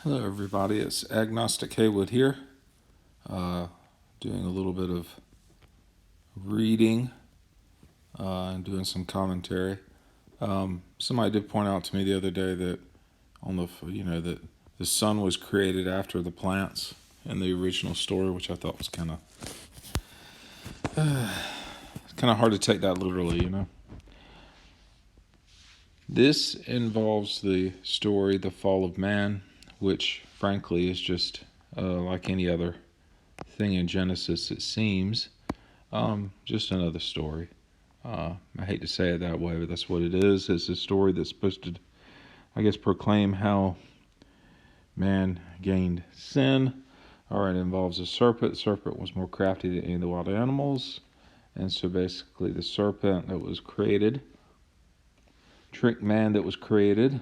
Hello, everybody. It's AgnosticHaywood here, doing a little bit of reading and doing some commentary. Somebody did point out to me the other day that that the sun was created after the plants in the original story, which I thought was kind of hard to take that literally. This involves the story, the fall of man, which frankly is just like any other thing in Genesis, it seems. Just another story. I hate to say it that way, but that's what it is. It's a story that's supposed to, proclaim how man gained sin. All right, it involves a serpent. The serpent was more crafty than any of the wild animals. And so basically the serpent that was created tricked man that was created.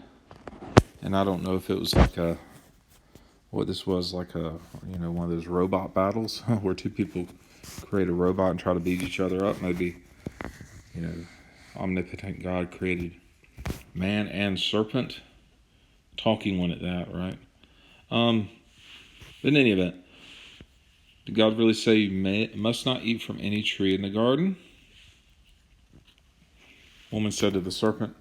And I don't know if it was like one of those robot battles where two people create a robot and try to beat each other up. Maybe, omnipotent God created man and serpent, talking one at that, right? But in any event, did God really say you must not eat from any tree in the garden? Woman said to the serpent,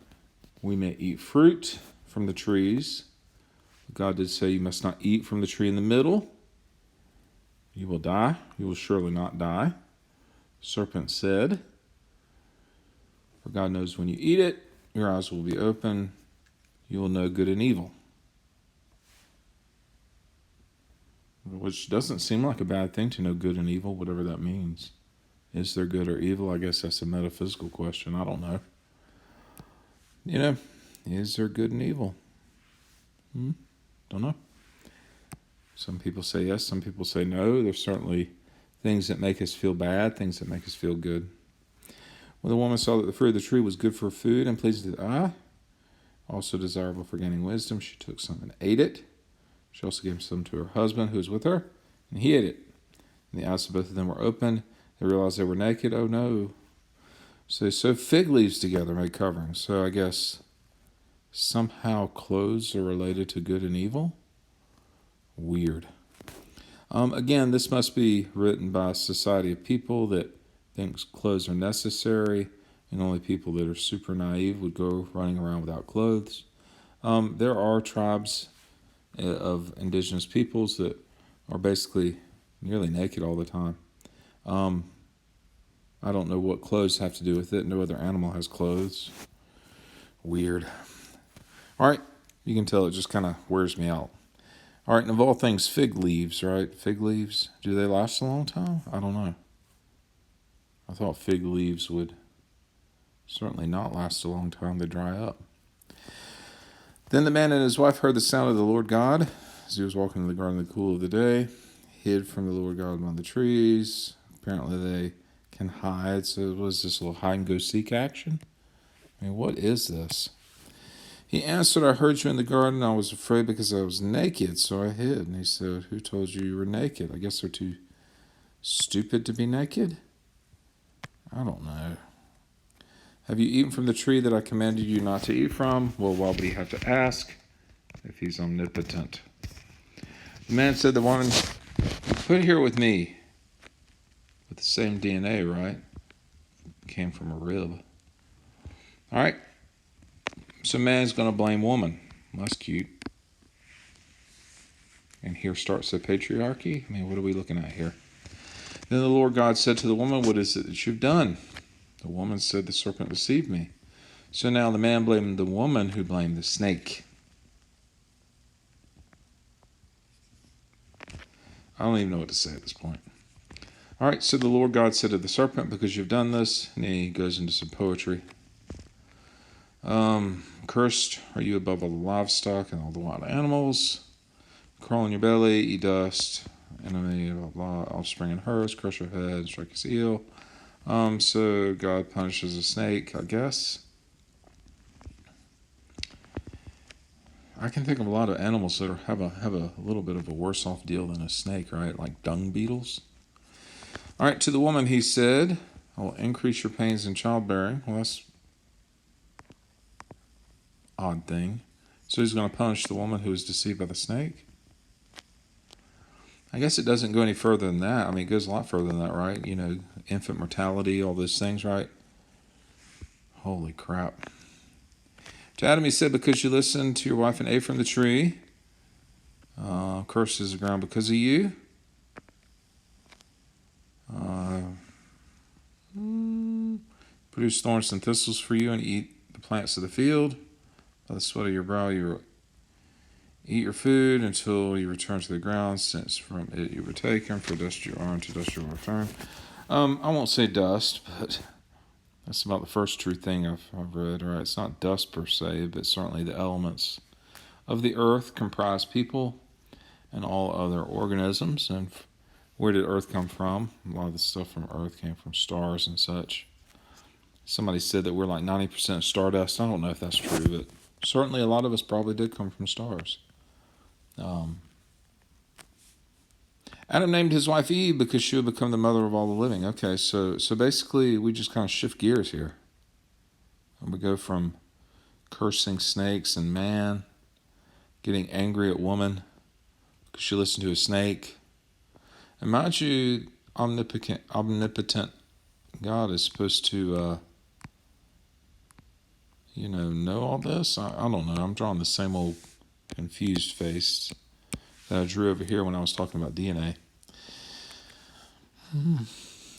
we may eat fruit from the trees. God did say you must not eat from the tree in the middle. You will die. You will surely not die. The serpent said, for God knows when you eat it, your eyes will be open. You will know good and evil. Which doesn't seem like a bad thing to know good and evil, whatever that means. Is there good or evil? I guess that's a metaphysical question. I don't know. Is there good and evil? Don't know. Some people say yes, some people say no. There's certainly things that make us feel bad, things that make us feel good. When the woman saw that the fruit of the tree was good for food and pleasing to the eye, also desirable for gaining wisdom, she took some and ate it. She also gave some to her husband who was with her, and he ate it. And the eyes of both of them were open. They realized they were naked. Oh no. So they sewed fig leaves together, made coverings. So I guess somehow clothes are related to good and evil? Weird. Again, this must be written by a society of people that thinks clothes are necessary, and only people that are super naive would go running around without clothes. There are tribes of indigenous peoples that are basically nearly naked all the time. I don't know what clothes have to do with it. No other animal has clothes. Weird. All right, you can tell it just kind of wears me out. All right, and of all things, fig leaves, right? Fig leaves, do they last a long time? I don't know. I thought fig leaves would certainly not last a long time. They dry up. Then the man and his wife heard the sound of the Lord God as he was walking in the garden in the cool of the day, hid from the Lord God among the trees. Apparently they can hide, so it was this little hide-and-go-seek action. I mean, what is this? He answered, I heard you in the garden. I was afraid because I was naked, so I hid. And he said, who told you were naked? I guess they're too stupid to be naked? I don't know. Have you eaten from the tree that I commanded you not to eat from? Well, why would he have to ask if he's omnipotent? The man said, the woman, put here with me. With the same DNA, right? Came from a rib. All right. So man's going to blame woman. That's cute. And here starts the patriarchy. I mean, what are we looking at here? Then the Lord God said to the woman, what is it that you've done? The woman said, the serpent deceived me. So now the man blamed the woman who blamed the snake. I don't even know what to say at this point. All right, so the Lord God said to the serpent, because you've done this, and he goes into some poetry. Cursed are you above all the livestock and all the wild animals. Crawl on your belly, eat dust, enemy, blah, blah, offspring and hers, crush your head, strike his heel. So God punishes a snake, I guess. I can think of a lot of animals that have a little bit of a worse off deal than a snake, right? Like dung beetles. All right, to the woman he said, I will increase your pains in childbearing. Well, that's odd thing. So he's going to punish the woman who was deceived by the snake. I guess it doesn't go any further than that. I mean, it goes a lot further than that, right? You know, infant mortality, all those things, right? Holy crap. To Adam he said, because you listened to your wife and ate from the tree, curses the ground because of you. Produce thorns and thistles for you and eat the plants of the field. By the sweat of your brow you eat your food until you return to the ground, since from it you were taken. For dust you are, and to dust you will return. I won't say dust, but that's about the first true thing I've read. Right? It's not dust per se, but certainly the elements of the earth comprise people and all other organisms. And where did earth come from? A lot of the stuff from earth came from stars and such. Somebody said that we're like 90% stardust. I don't know if that's true, but certainly a lot of us probably did come from stars. Adam named his wife Eve because she would become the mother of all the living. Okay, so basically we just kind of shift gears here. And we go from cursing snakes and man, getting angry at woman because she listened to a snake. And mind you, omnipotent God is supposed to, know all this. I don't know. I'm drawing the same old confused face that I drew over here when I was talking about DNA.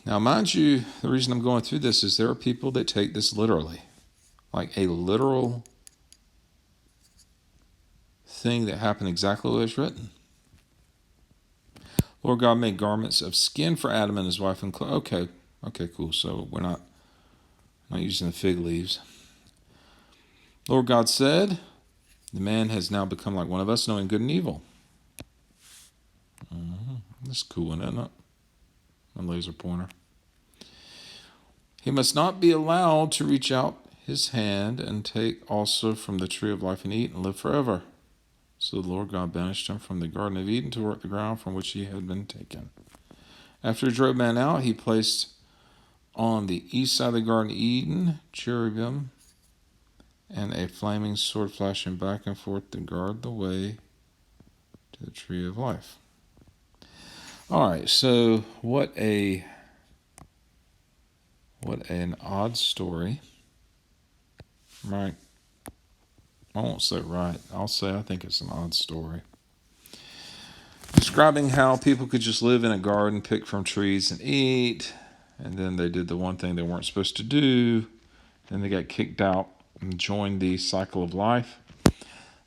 Now, mind you, the reason I'm going through this is there are people that take this literally, like a literal thing that happened exactly what it's written. Lord God made garments of skin for Adam and his wife and okay, cool. So we're not using the fig leaves. Lord God said, the man has now become like one of us, knowing good and evil. That's cool, isn't it? My laser pointer. He must not be allowed to reach out his hand and take also from the tree of life and eat and live forever. So the Lord God banished him from the Garden of Eden to work the ground from which he had been taken. After he drove man out, he placed on the east side of the Garden of Eden cherubim and a flaming sword flashing back and forth to guard the way to the tree of life. All right, so what an odd story, right? I won't say right. I'll say I think it's an odd story. Describing how people could just live in a garden, pick from trees and eat, and then they did the one thing they weren't supposed to do, then they got kicked out and joined the cycle of life.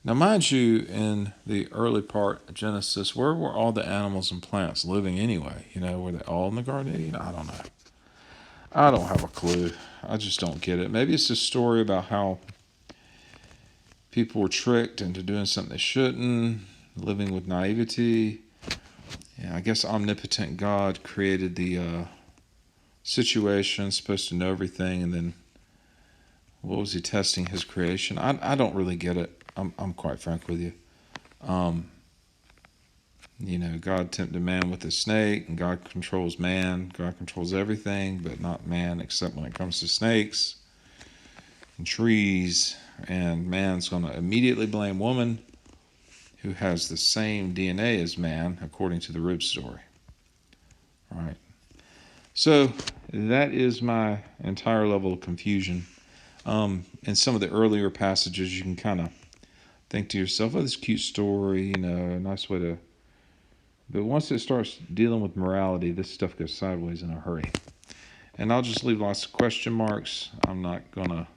Now, mind you, in the early part of Genesis, where were all the animals and plants living anyway? Were they all in the Garden of Eden? I don't know. I don't have a clue. I just don't get it. Maybe it's a story about how people were tricked into doing something they shouldn't, living with naivety. I guess omnipotent God created the situation, supposed to know everything, and then what was he testing his creation? I don't really get it. I'm quite frank with you. God tempted man with a snake, and God controls man. God controls everything, but not man, except when it comes to snakes and trees. And man's going to immediately blame woman, who has the same DNA as man, according to the rib story. All right. So that is my entire level of confusion. In some of the earlier passages, you can kind of think to yourself, this cute story, a nice way to... But once it starts dealing with morality, this stuff goes sideways in a hurry. And I'll just leave lots of question marks. I'm not going to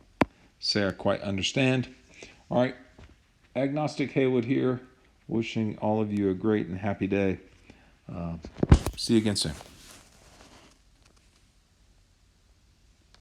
say I quite understand. All right, Agnostic Haywood here, wishing all of you a great and happy day. See you again soon.